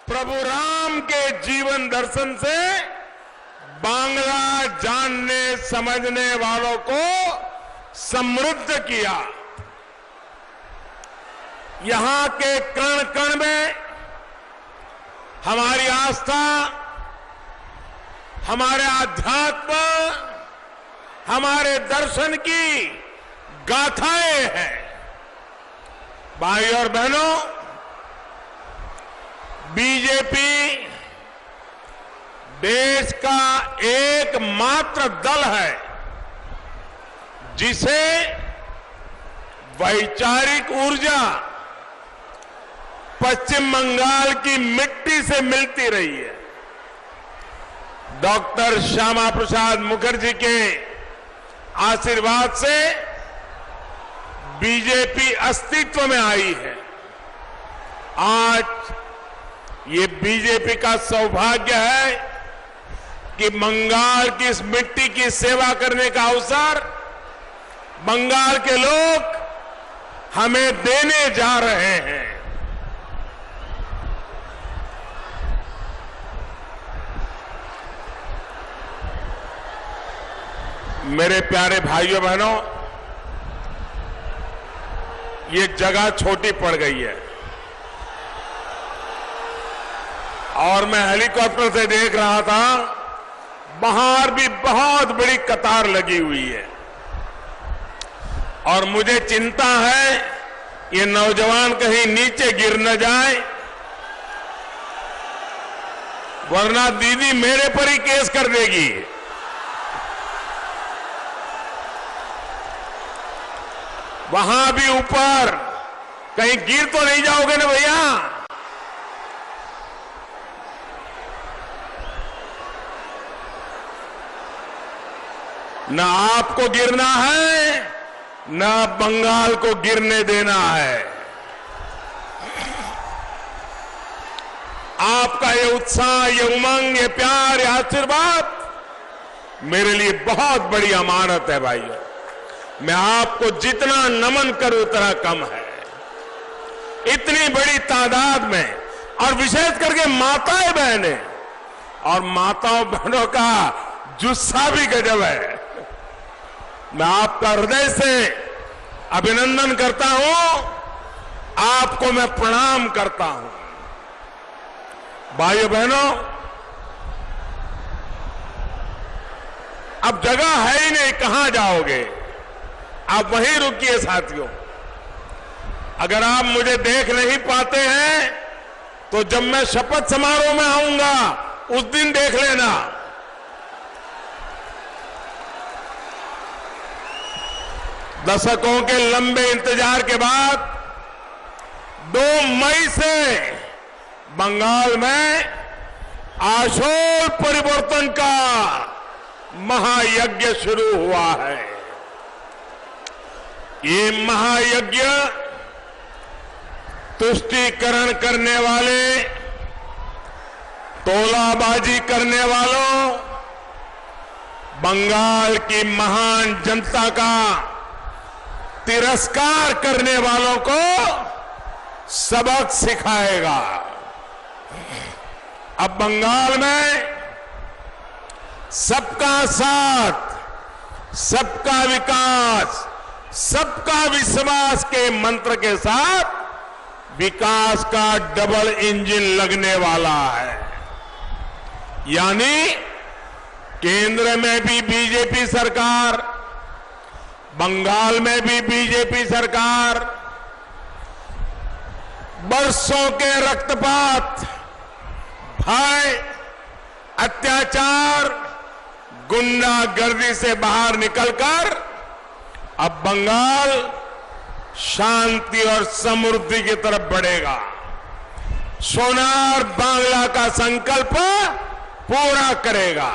प्रभु राम के जीवन दर्शन से बांग्ला जानने समझने वालों को समृद्ध किया। यहां के कण कण में हमारी आस्था, हमारे आध्यात्म, हमारे दर्शन की गाथाएं हैं। भाई और बहनों, बीजेपी देश का एकमात्र दल है जिसे वैचारिक ऊर्जा पश्चिम बंगाल की मिट्टी से मिलती रही है। डॉक्टर श्यामा प्रसाद मुखर्जी के आशीर्वाद से बीजेपी अस्तित्व में आई है। आज ये बीजेपी का सौभाग्य है कि बंगाल की इस मिट्टी की सेवा करने का अवसर बंगाल के लोग हमें देने जा रहे हैं। मेरे प्यारे भाइयों बहनों, ये जगह छोटी पड़ गई है और मैं हेलीकॉप्टर से देख रहा था, बाहर भी बहुत बड़ी कतार लगी हुई है और मुझे चिंता है ये नौजवान कहीं नीचे गिर न जाए, वरना दीदी मेरे पर ही केस कर देगी। वहां भी ऊपर कहीं गिर तो नहीं जाओगे ना भैया? न आपको गिरना है, न बंगाल को गिरने देना है। आपका ये उत्साह, ये उमंग, ये प्यार, ये आशीर्वाद मेरे लिए बहुत बड़ी अमानत है भाइयों। मैं आपको जितना नमन करूं उतना कम है। इतनी बड़ी तादाद में, और विशेष करके माताएं बहनें, और माताओं बहनों का जुस्सा भी गजब है। मैं आपका हृदय से अभिनंदन करता हूं, आपको मैं प्रणाम करता हूं। भाइयों बहनों, अब जगह है ही नहीं, कहां जाओगे? आप वहीं रुकिए साथियों। अगर आप मुझे देख नहीं पाते हैं तो जब मैं शपथ समारोह में आऊंगा उस दिन देख लेना। दशकों के लंबे इंतजार के बाद 2 मई से बंगाल में आशोल परिवर्तन का महायज्ञ शुरू हुआ है। ये महायज्ञ तुष्टीकरण करने वाले, तोलाबाजी करने वालों, बंगाल की महान जनता का तिरस्कार करने वालों को सबक सिखाएगा। अब बंगाल में सबका साथ, सबका विकास, सबका विश्वास के मंत्र के साथ विकास का डबल इंजन लगने वाला है। यानी केंद्र में भी बीजेपी सरकार, बंगाल में भी बीजेपी सरकार, बरसों के रक्तपात, भय, अत्याचार, गुंडागर्दी से बाहर निकलकर अब बंगाल शांति और समृद्धि की तरफ बढ़ेगा। सोनार बांग्ला का संकल्प पूरा करेगा।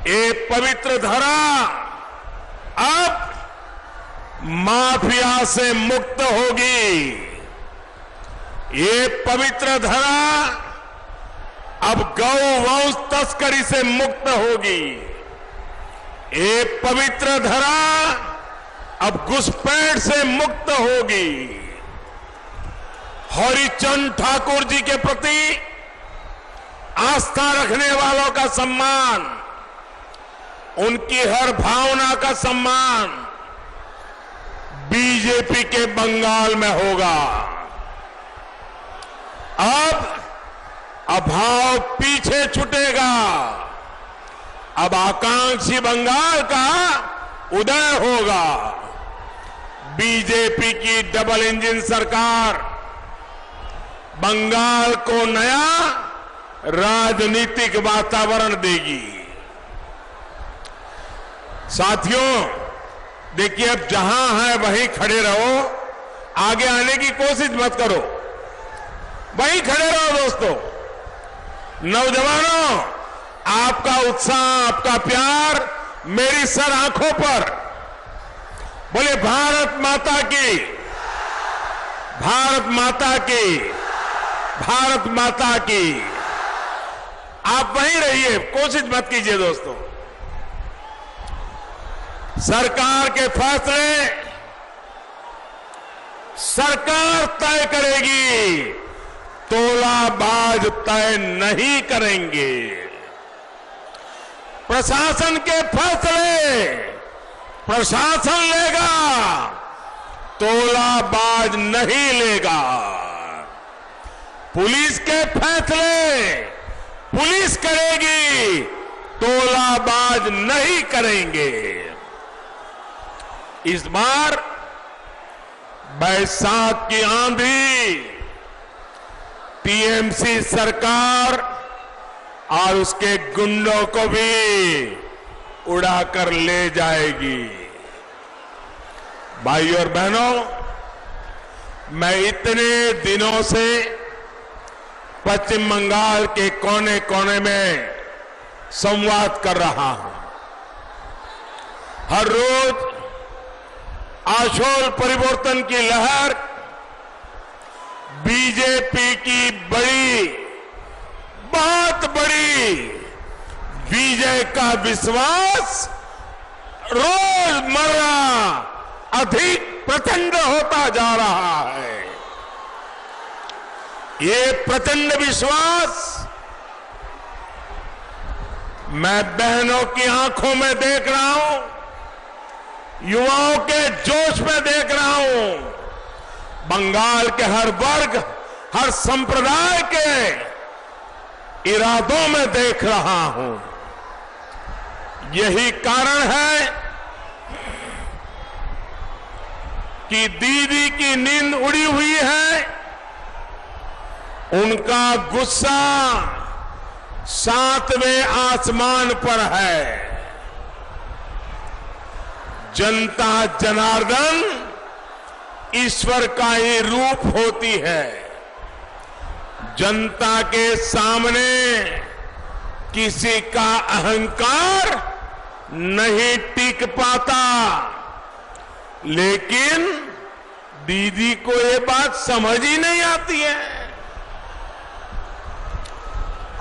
ये पवित्र धरा अब माफिया से मुक्त होगी। ये पवित्र धरा अब गौ-वंश तस्करी से मुक्त होगी। ये पवित्र धरा अब घुसपैठ से मुक्त होगी। हरिचंद ठाकुर जी के प्रति आस्था रखने वालों का सम्मान, उनकी हर भावना का सम्मान बीजेपी के बंगाल में होगा। अब अभाव पीछे छूटेगा। अब आकांक्षी बंगाल का उदय होगा। बीजेपी की डबल इंजन सरकार बंगाल को नया राजनीतिक वातावरण देगी। साथियों, देखिए, अब जहां है वहीं खड़े रहो, आगे आने की कोशिश मत करो, वहीं खड़े रहो दोस्तों। नौजवानों, आपका उत्साह, आपका प्यार मेरी सर आंखों पर। बोले भारत माता की, भारत माता की, भारत माता की। आप वहीं रहिए, कोशिश मत कीजिए दोस्तों। सरकार के फैसले सरकार तय करेगी, तोलाबाज तय नहीं करेंगे। प्रशासन के फैसले प्रशासन लेगा, तोलाबाज नहीं लेगा। पुलिस के फैसले पुलिस करेगी, तोलाबाज नहीं करेंगे। इस बार बैसाख की आंधी टीएमसी सरकार और उसके गुंडों को भी उड़ाकर ले जाएगी। भाइयों और बहनों, मैं इतने दिनों से पश्चिम बंगाल के कोने कोने में संवाद कर रहा हूं। हर रोज आशोल परिवर्तन की लहर, बीजेपी की बड़ी, बहुत बड़ी विजय का विश्वास रोजमर्रा अधिक प्रचंड होता जा रहा है। ये प्रचंड विश्वास मैं बहनों की आंखों में देख रहा हूं, युवाओं के जोश में देख रहा हूं, बंगाल के हर वर्ग, हर संप्रदाय के इरादों में देख रहा हूं। यही कारण है कि दीदी की नींद उड़ी हुई है, उनका गुस्सा 7वें आसमान पर है। जनता जनार्दन ईश्वर का ही रूप होती है। जनता के सामने किसी का अहंकार नहीं टिक पाता, लेकिन दीदी को ये बात समझ ही नहीं आती है।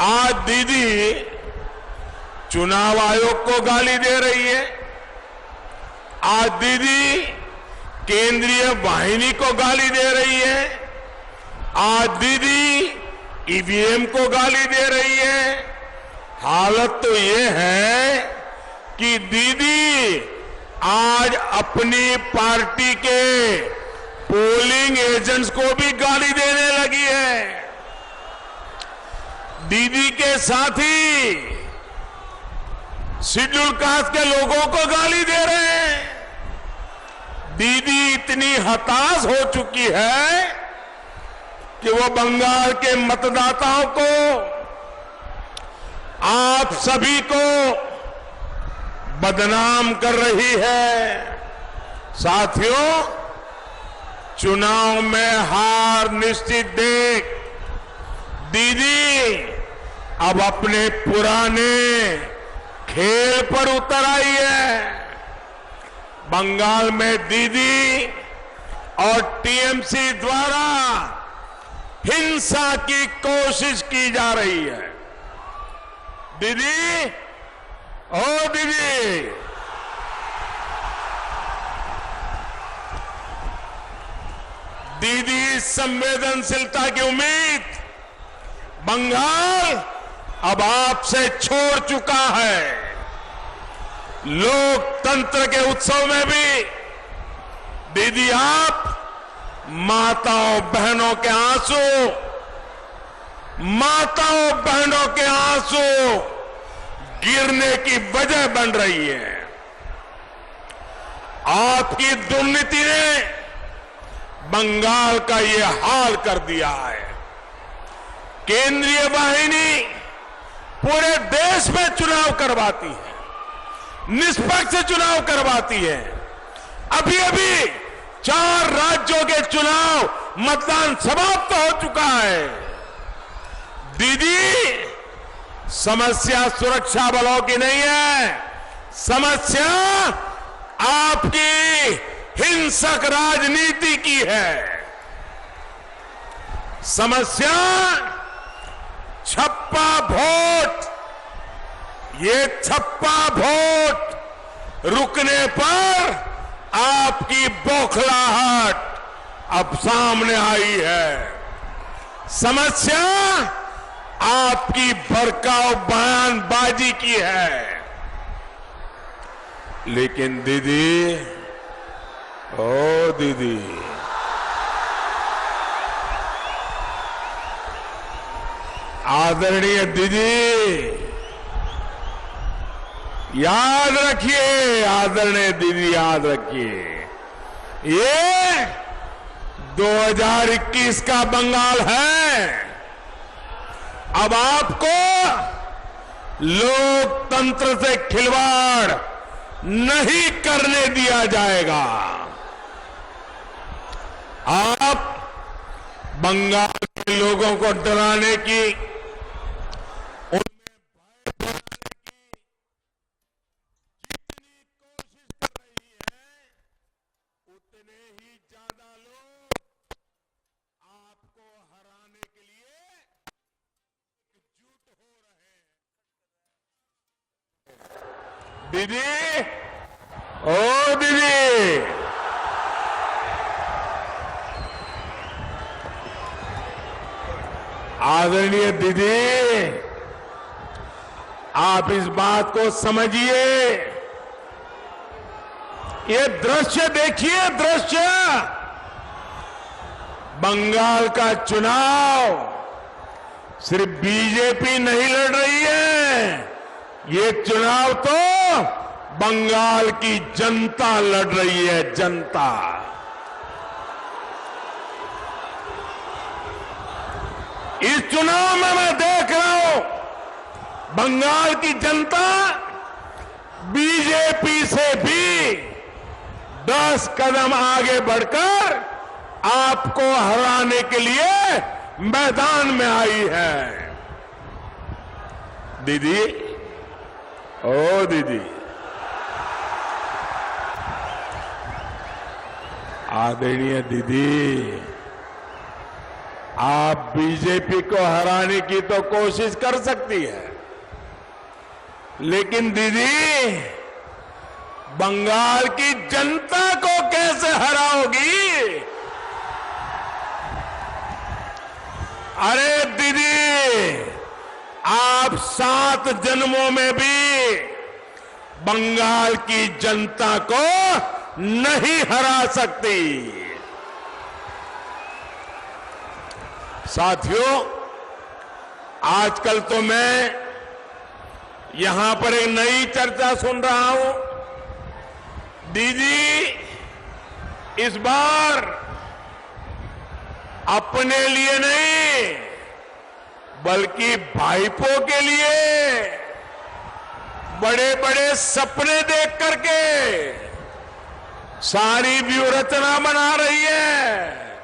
आज दीदी चुनाव आयोग को गाली दे रही है, आज दीदी केंद्रीय वाहिनी को गाली दे रही है, आज दीदी ईवीएम को गाली दे रही है। हालत तो ये है कि दीदी आज अपनी पार्टी के पोलिंग एजेंट्स को भी गाली देने लगी है। दीदी के साथी शेड्यूल कास्ट के लोगों को गाली दे रहे हैं। दीदी इतनी हताश हो चुकी है कि वो बंगाल के मतदाताओं को, आप सभी को बदनाम कर रही है। साथियों, चुनाव में हार निश्चित देख दीदी अब अपने पुराने खेल पर उतर आई है। बंगाल में दीदी और टीएमसी द्वारा हिंसा की कोशिश की जा रही है। दीदी, ओ दीदी, दीदी संवेदनशीलता की उम्मीद बंगाल अब आपसे छोड़ चुका है। लोकतंत्र के उत्सव में भी दीदी आप माताओं बहनों के आंसू, माताओं बहनों के आंसू गिरने की वजह बन रही है। आपकी दुर्नीति ने बंगाल का ये हाल कर दिया है। केंद्रीय वाहिनी पूरे देश में चुनाव करवाती है, निष्पक्ष चुनाव करवाती है। अभी अभी 4 राज्यों के चुनाव मतदान समाप्त हो चुका है। दीदी समस्या सुरक्षा बलों की नहीं है, समस्या आपकी हिंसक राजनीति की है। समस्या छप्पा वोट, ये छप्पा वोट रुकने पर आपकी बौखलाहट अब सामने आई है। समस्या आपकी भड़काऊ बयानबाजी की है। लेकिन दीदी, ओ दीदी, आदरणीय दीदी, याद रखिए, आदरणीय दीदी याद रखिए, ये 2021 का बंगाल है। अब आपको लोकतंत्र से खिलवाड़ नहीं करने दिया जाएगा। आप बंगाल के लोगों को डराने की, उनमें भय फैलाने की जितनी कोशिश कर रही है, उतने ही ज्यादा लोग आपको हराने के लिए एकजुट हो रहे हैं। दीदी, ओ दीदी, आदरणीय दीदी, आप इस बात को समझिए। ये दृश्य देखिए, दृश्य बंगाल का चुनाव सिर्फ बीजेपी नहीं लड़ रही है, ये चुनाव तो बंगाल की जनता लड़ रही है, जनता। इस चुनाव में मैं देख रहा हूं बंगाल की जनता बीजेपी से भी 10 कदम आगे बढ़कर आपको हराने के लिए मैदान में आई है। दीदी, ओ दीदी, आदरणीय दीदी, आप बीजेपी को हराने की तो कोशिश कर सकती है, लेकिन दीदी बंगाल की जनता को कैसे हराओगी? अरे दीदी, आप 7 जन्मों में भी बंगाल की जनता को नहीं हरा सकती। साथियों, आजकल तो मैं यहां पर एक नई चर्चा सुन रहा हूं। दीदी इस बार अपने लिए नहीं बल्कि भाईपों के लिए बड़े बड़े सपने देख करके सारी व्यूहरचना बना रही है,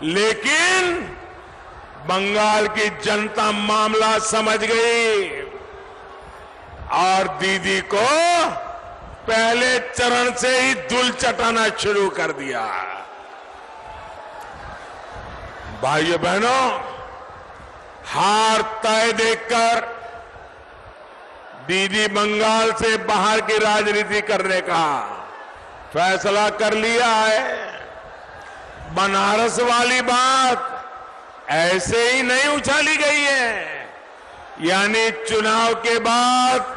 लेकिन बंगाल की जनता मामला समझ गई और दीदी को पहले चरण से ही धूल चटाना शुरू कर दिया। भाइयों बहनों, हार तय देखकर दीदी बंगाल से बाहर की राजनीति करने का फैसला कर लिया है। बनारस वाली बात ऐसे ही नहीं उछाली गई है। यानी चुनाव के बाद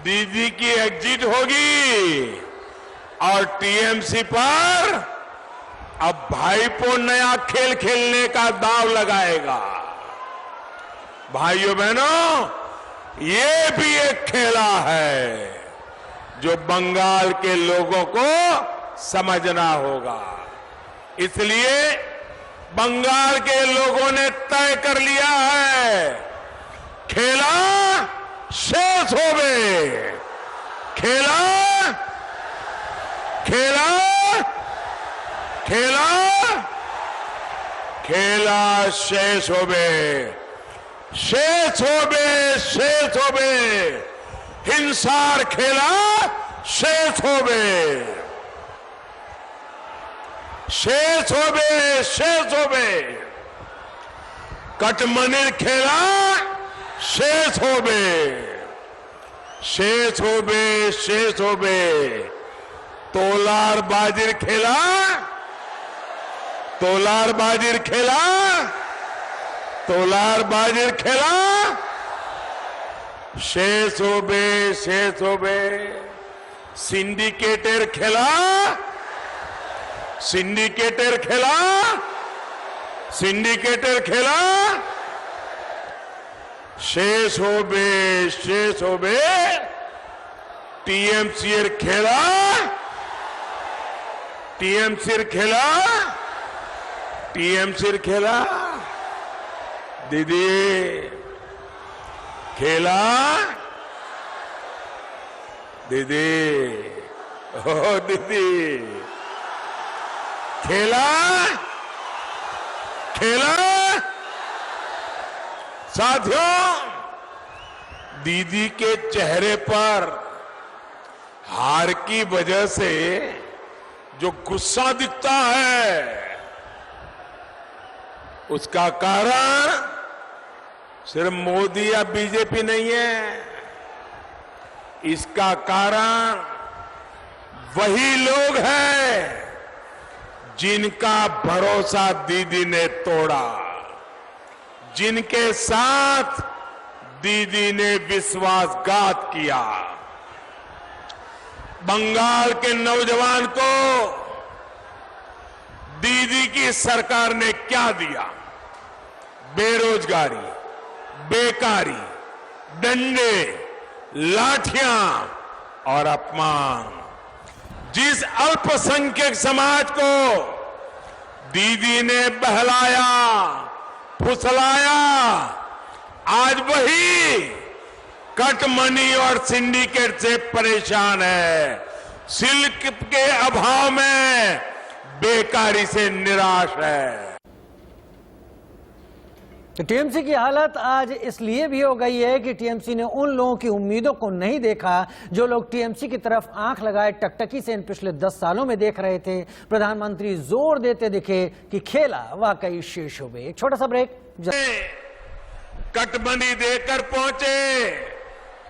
दीदी की एग्जिट होगी और टीएमसी पर अब भाईपो नया खेल खेलने का दांव लगाएगा। भाइयों बहनों, ये भी एक खेला है जो बंगाल के लोगों को समझना होगा। इसलिए बंगाल के लोगों ने तय कर लिया है, खेला शेष होवे, खेला खेला खेला खेला शेष होवे, शेष होवे, शेष होवे, हिंसार खेला शेष होवे, शेष होवे, शेष होवे, कटमनिर खेला शेष होवे, शेष होवे, शेष होवे, तोलार बाजिर खेला, तोलार बाजिर खेला, तोलार बाजिर खेला शेष होवे, शेष होवे, सिंडिकेटर खेला, सिंडिकेटर खेला, सिंडिकेटर खेला शेष होवे, शेष होवे, टीएमसी खेला, टीएमसी खेला, टीएमसी खेला, दीदी खेला, दीदी, ओ दीदी खेला, खेला। साथियों, दीदी के चेहरे पर हार की वजह से जो गुस्सा दिखता है, उसका कारण सिर्फ मोदी या बीजेपी नहीं है। इसका कारण वही लोग हैं जिनका भरोसा दीदी ने तोड़ा, जिनके साथ दीदी ने विश्वासघात किया। बंगाल के नौजवान को दीदी की सरकार ने क्या दिया? बेरोजगारी, बेकारी, डंडे, लाठियां और अपमान। जिस अल्पसंख्यक समाज को दीदी ने बहलाया, फुसलाया, आज वही कट मनी और सिंडिकेट से परेशान है, सिल्क के अभाव में बेकारी से निराश है। टीएमसी की हालत आज इसलिए भी हो गई है कि टीएमसी ने उन लोगों की उम्मीदों को नहीं देखा जो लोग टीएमसी की तरफ आंख लगाए टकटकी से इन पिछले 10 सालों में देख रहे थे। प्रधानमंत्री जोर देते दिखे कि खेला वाकई शेष हो गए। एक छोटा सा ब्रेक। कटबंदी देकर पहुंचे,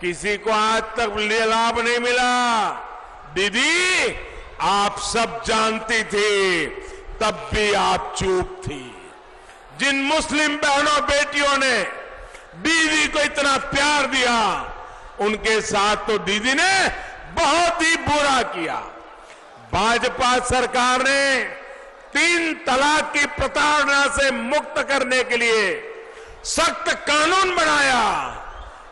किसी को आज तक लाभ नहीं मिला। दीदी, आप सब जानती थी, तब भी आप चुप थी। जिन मुस्लिम बहनों बेटियों ने दीदी को इतना प्यार दिया, उनके साथ तो दीदी ने बहुत ही बुरा किया। भाजपा सरकार ने 3 तलाक की प्रताड़ना से मुक्त करने के लिए सख्त कानून बनाया,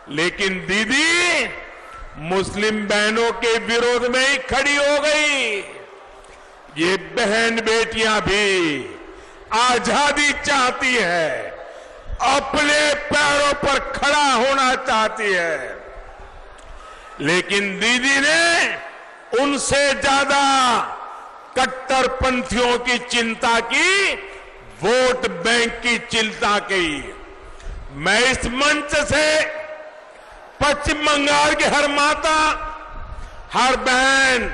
लेकिन दीदी मुस्लिम बहनों के विरोध में ही खड़ी हो गई। ये बहन बेटियां भी आजादी चाहती है, अपने पैरों पर खड़ा होना चाहती है, लेकिन दीदी ने उनसे ज्यादा कट्टरपंथियों की चिंता की, वोट बैंक की चिंता की। मैं इस मंच से पश्चिम बंगाल की हर माता, हर बहन,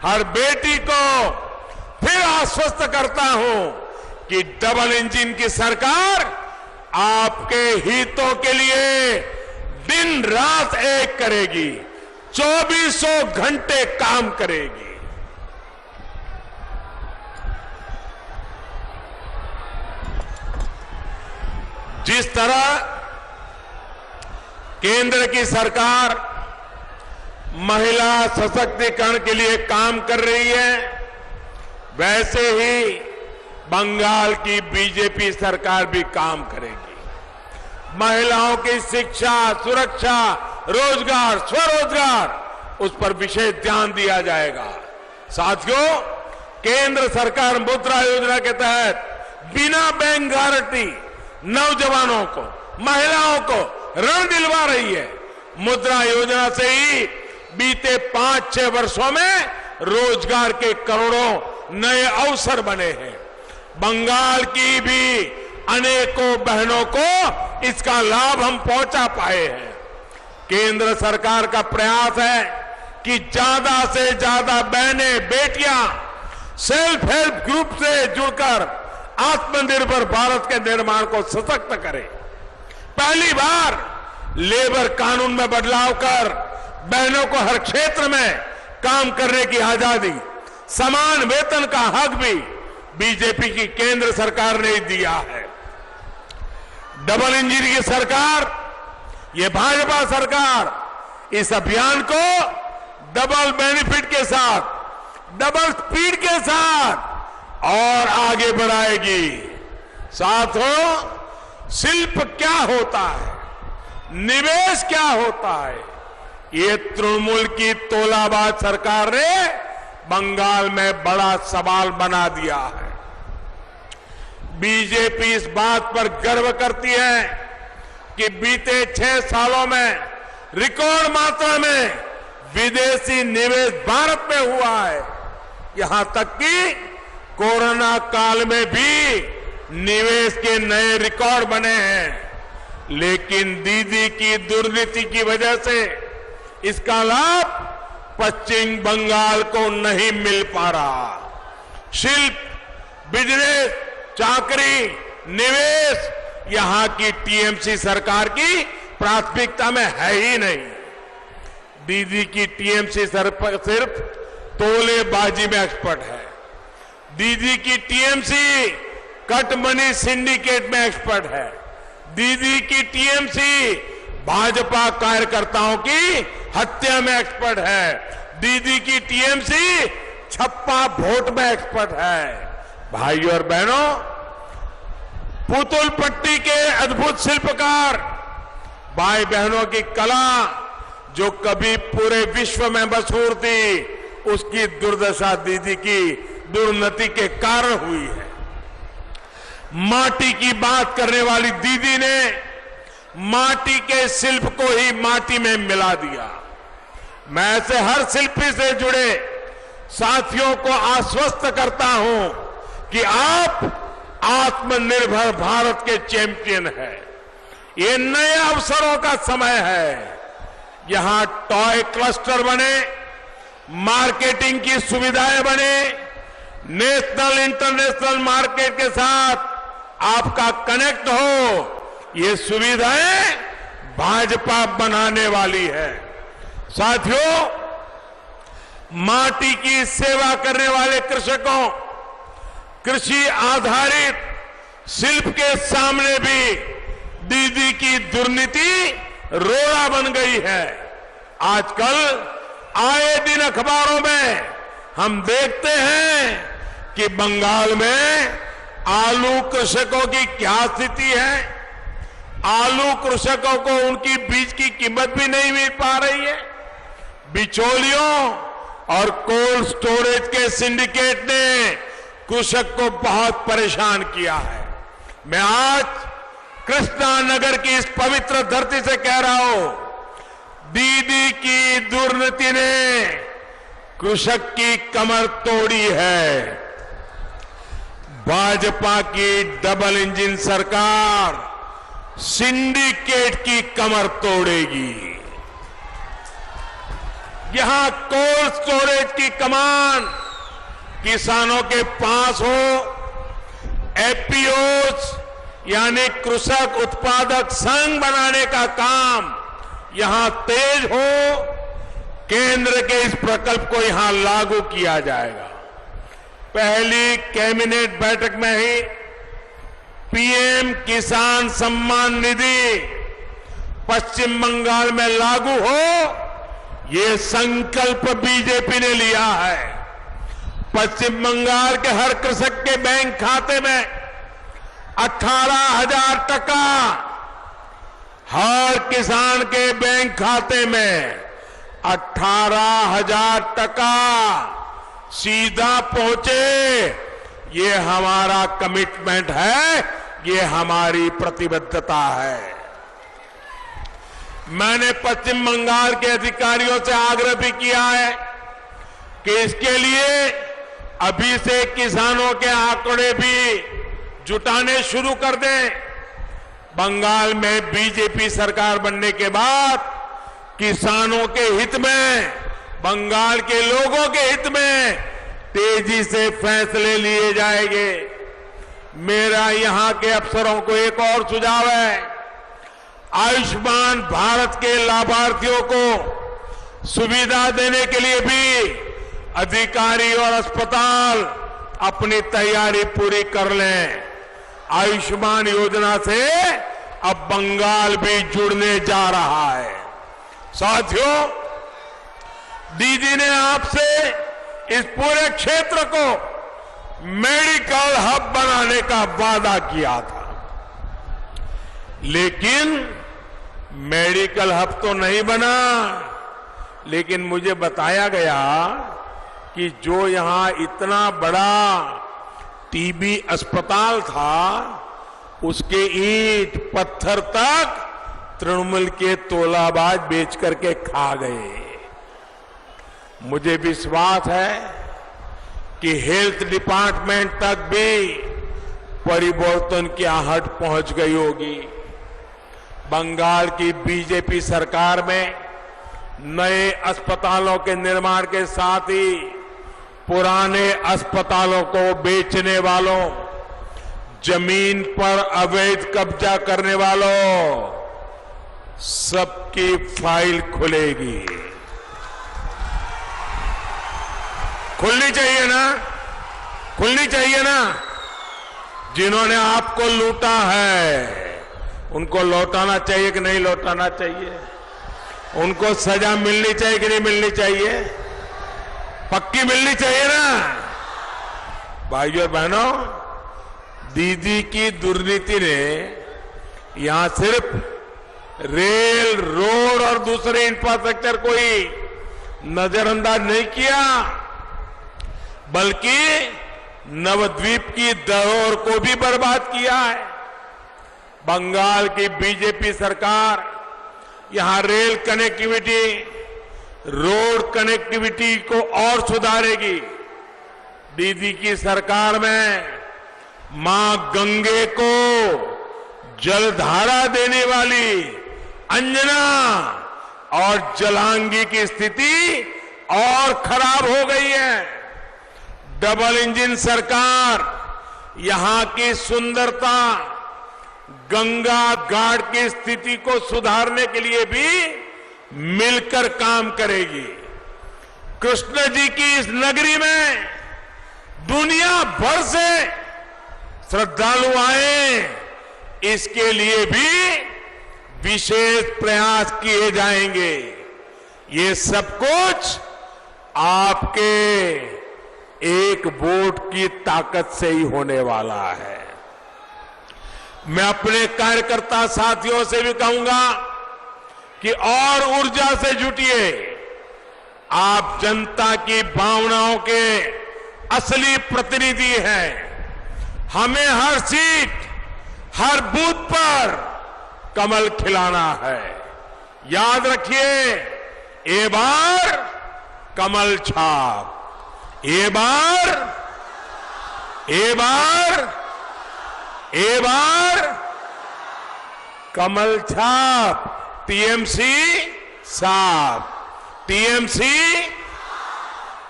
हर बेटी को फिर आश्वस्त करता हूं कि डबल इंजन की सरकार आपके हितों के लिए दिन रात एक करेगी, 24 घंटे काम करेगी। जिस तरह केंद्र की सरकार महिला सशक्तिकरण के लिए काम कर रही है, वैसे ही बंगाल की बीजेपी सरकार भी काम करेगी। महिलाओं की शिक्षा, सुरक्षा, रोजगार, स्वरोजगार, उस पर विशेष ध्यान दिया जाएगा। साथियों, केंद्र सरकार मुद्रा योजना के तहत बिना बैंक गारंटी नौजवानों को, महिलाओं को ऋण दिलवा रही है। मुद्रा योजना से ही बीते 5-6 वर्षों में रोजगार के करोड़ों नए अवसर बने हैं। बंगाल की भी अनेकों बहनों को इसका लाभ हम पहुंचा पाए हैं। केंद्र सरकार का प्रयास है कि ज्यादा से ज्यादा बहनें, बेटियां सेल्फ हेल्प ग्रुप से जुड़कर आत्मनिर्भर भारत के निर्माण को सशक्त करें। पहली बार लेबर कानून में बदलाव कर बहनों को हर क्षेत्र में काम करने की आजादी, समान वेतन का हक भी बीजेपी की केंद्र सरकार ने दिया है। डबल इंजन की सरकार, ये भाजपा सरकार इस अभियान को डबल बेनिफिट के साथ, डबल स्पीड के साथ और आगे बढ़ाएगी। साथियों, शिल्प क्या होता है, निवेश क्या होता है, ये तृणमूल की तोलाबाज सरकार ने बंगाल में बड़ा सवाल बना दिया है। बीजेपी इस बात पर गर्व करती है कि बीते 6 सालों में रिकॉर्ड मात्रा में विदेशी निवेश भारत में हुआ है। यहां तक कि कोरोना काल में भी निवेश के नए रिकॉर्ड बने हैं। लेकिन दीदी की दुर्नीति की वजह से इसका लाभ पश्चिम बंगाल को नहीं मिल पा रहा। शिल्प, बिजनेस, चाकरी, निवेश यहां की टीएमसी सरकार की प्राथमिकता में है ही नहीं। दीदी की टीएमसी सिर्फ तोलेबाजी में एक्सपर्ट है। दीदी की टीएमसी कट मनी सिंडिकेट में एक्सपर्ट है। दीदी की टीएमसी भाजपा कार्यकर्ताओं की हत्या में एक्सपर्ट है। दीदी की टीएमसी छप्पा वोट में एक्सपर्ट है। भाइयों और बहनों, पुतुल पट्टी के अद्भुत शिल्पकार भाई बहनों की कला जो कभी पूरे विश्व में मशहूर थी, उसकी दुर्दशा दीदी की दुर्नीति के कारण हुई है। माटी की बात करने वाली दीदी ने माटी के शिल्प को ही माटी में मिला दिया। मैं ऐसे हर शिल्पी से जुड़े साथियों को आश्वस्त करता हूं कि आप आत्मनिर्भर भारत के चैंपियन हैं। ये नए अवसरों का समय है। यहां टॉय क्लस्टर बने, मार्केटिंग की सुविधाएं बने, नेशनल इंटरनेशनल मार्केट के साथ आपका कनेक्ट हो, ये सुविधाएं भाजपा बनाने वाली है। साथियों, माटी की सेवा करने वाले कृषकों, कृषि आधारित शिल्प के सामने भी दीदी की दुर्नीति रोड़ा बन गई है। आजकल आए दिन अखबारों में हम देखते हैं कि बंगाल में आलू कृषकों की क्या स्थिति है। आलू कृषकों को उनकी बीज की कीमत भी नहीं मिल पा रही है। बिचौलियों और कोल्ड स्टोरेज के सिंडिकेट ने कृषक को बहुत परेशान किया है। मैं आज कृष्णानगर की इस पवित्र धरती से कह रहा हूं, दीदी की दुर्नीति ने कृषक की कमर तोड़ी है। भाजपा की डबल इंजन सरकार सिंडिकेट की कमर तोड़ेगी। यहां कोल्ड स्टोरेज की कमान किसानों के पास हो, एपीओस यानी कृषक उत्पादक संघ बनाने का काम यहां तेज हो, केंद्र के इस प्रकल्प को यहां लागू किया जाएगा। पहली कैबिनेट बैठक में ही पीएम किसान सम्मान निधि पश्चिम बंगाल में लागू हो, ये संकल्प बीजेपी ने लिया है। पश्चिम बंगाल के हर कृषक के बैंक खाते में 18,000 टका, हर किसान के बैंक खाते में 18,000 टका सीधा पहुंचे, ये हमारा कमिटमेंट है, ये हमारी प्रतिबद्धता है। मैंने पश्चिम बंगाल के अधिकारियों से आग्रह भी किया है कि इसके लिए अभी से किसानों के आंकड़े भी जुटाने शुरू कर दें। बंगाल में बीजेपी सरकार बनने के बाद किसानों के हित में, बंगाल के लोगों के हित में तेजी से फैसले लिए जाएंगे। मेरा यहां के अफसरों को एक और सुझाव है, आयुष्मान भारत के लाभार्थियों को सुविधा देने के लिए भी अधिकारी और अस्पताल अपनी तैयारी पूरी कर लें। आयुष्मान योजना से अब बंगाल भी जुड़ने जा रहा है। साथियों, दीदी ने आपसे इस पूरे क्षेत्र को मेडिकल हब बनाने का वादा किया था, लेकिन मेडिकल हब तो नहीं बना। लेकिन मुझे बताया गया कि जो यहां इतना बड़ा टीबी अस्पताल था, उसके ईंट पत्थर तक तृणमूल के तोलाबाज बेच करके खा गए। मुझे विश्वास है कि हेल्थ डिपार्टमेंट तक भी परिवर्तन की आहट पहुंच गई होगी। बंगाल की बीजेपी सरकार में नए अस्पतालों के निर्माण के साथ ही पुराने अस्पतालों को बेचने वालों, जमीन पर अवैध कब्जा करने वालों, सबकी फाइल खुलेगी। खुलनी चाहिए ना, खुलनी चाहिए ना। जिन्होंने आपको लूटा है उनको लौटाना चाहिए कि नहीं लौटाना चाहिए? उनको सजा मिलनी चाहिए कि नहीं मिलनी चाहिए? पक्की मिलनी चाहिए ना। भाइयों और बहनों, दीदी की दुर्नीति ने यहां सिर्फ रेल, रोड और दूसरे इंफ्रास्ट्रक्चर को ही नजरअंदाज नहीं किया, बल्कि नवद्वीप की धरोहर को भी बर्बाद किया है। बंगाल की बीजेपी सरकार यहां रेल कनेक्टिविटी, रोड कनेक्टिविटी को और सुधारेगी। दीदी की सरकार में मां गंगे को जलधारा देने वाली अंजना और जलांगी की स्थिति और खराब हो गई है। डबल इंजन सरकार यहां की सुंदरता, गंगा घाट की स्थिति को सुधारने के लिए भी मिलकर काम करेगी। कृष्ण जी की इस नगरी में दुनिया भर से श्रद्धालु आए, इसके लिए भी विशेष प्रयास किए जाएंगे। ये सब कुछ आपके एक वोट की ताकत से ही होने वाला है। मैं अपने कार्यकर्ता साथियों से भी कहूंगा कि और ऊर्जा से जुटिए। आप जनता की भावनाओं के असली प्रतिनिधि हैं। हमें हर सीट, हर बूथ पर कमल खिलाना है। याद रखिए, ये बार कमल छाप, ये बार कमल छाप, टीएमसी साफ, टीएमसी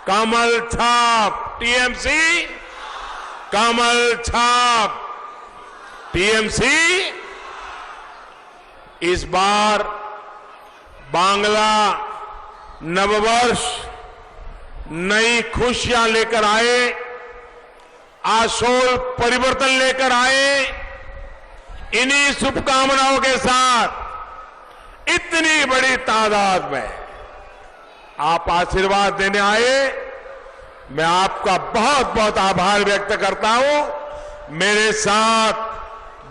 कमल छाप, टीएमसी कमल छाप, टीएमसी। इस बार बांग्ला नववर्ष नई खुशियां लेकर आए, आशोल परिवर्तन लेकर आए, इन्हीं शुभकामनाओं के साथ इतनी बड़ी तादाद में आप आशीर्वाद देने आए, मैं आपका बहुत बहुत आभार व्यक्त करता हूं। मेरे साथ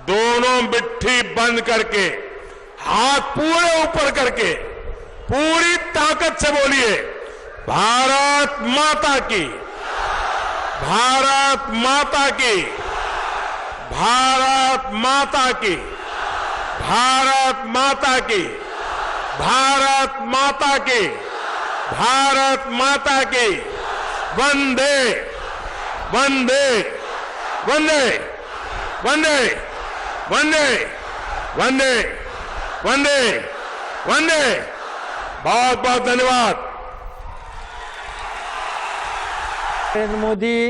दोनों मुट्ठी बंद करके, हाथ पूरे ऊपर करके, पूरी ताकत से बोलिए, भारत माता की, भारत माता की, भारत माता की, भारत माता की, भारत माता की, भारत माता की, वंदे वंदे वंदे वंदे वंदे वंदे वंदे वंदे। बहुत बहुत धन्यवाद। नरेंद्र मोदी